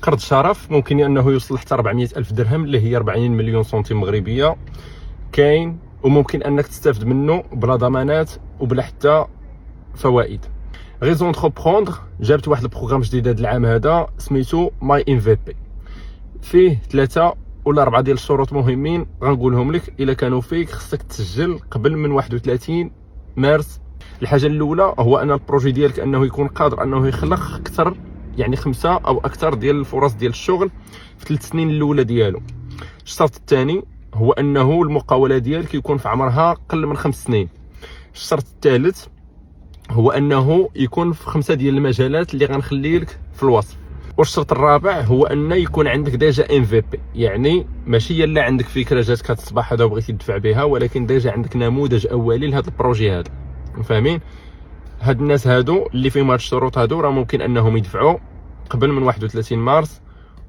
قرض شرف ممكن انه يوصل حتى 400 الف درهم اللي هي 40 مليون سنتيم مغربيه كاين، وممكن انك تستافد منه بلا ضمانات وبلا حتى فوائد. غيزون انتربروندر جابت واحد البروغرام جديد هذا العام هذا سميتو ماي ان في بي، فيه 3 ولا 4 ديال الشروط مهمين غنقولهم لك. الا كانوا فيك خصك تسجل قبل من 31 مارس. الحاجه الاولى هو ان البروجي ديالك انه يكون قادر انه يخلق اكثر، يعني 5 او اكثر ديال الفرص ديال الشغل في 3 سنين الاولى ديالو. الشرط الثاني هو انه المقاوله ديالك يكون في عمرها اقل من 5 سنين. الشرط الثالث هو انه يكون في 5 ديال المجالات اللي غنخلي لك في الوصف. والشرط الرابع هو ان يكون عندك ديجا ام في بي، يعني ماشي يلا عندك فكره جاتك هذا الصباح هذا وبغيتي تدفع بها، ولكن ديجا عندك نموذج اولي لهذا البروجي هذا. فاهمين؟ هاد الناس هادو اللي فيهم هاد الشروط هادو راه ممكن انهم يدفعوا قبل من 31 مارس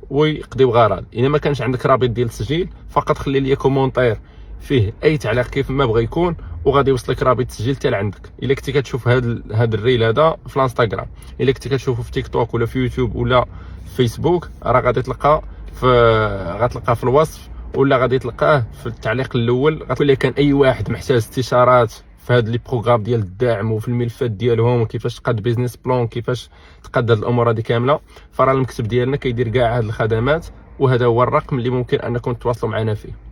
ويقضيو غرض. الا ما كانش عندك رابط ديال التسجيل فقط خلي لي كومونتير فيه اي تعليق كيف ما بغى يكون، وغادي يوصلك رابط التسجيل حتى لعندك. الا كنتي كتشوف هاد الريل هذا في الانستغرام، الا كنتي كتشوفه في تيك توك ولا في يوتيوب ولا في فيسبوك، راه غادي تلقاه في الوصف، ولا غادي تلقاه في التعليق الاول. غتقول كان اي واحد محتاج استشارات في هاد لي بروغرام ديال الدعم وفي الملفات ديالهم وكيفاش تقاد بيزنس بلان، كيفاش تقاد هاد الامور هذه كامله، فراه المكتب ديالنا كيدير كاع هاد الخدمات، وهذا هو الرقم اللي ممكن انكم تتواصلوا معنا فيه.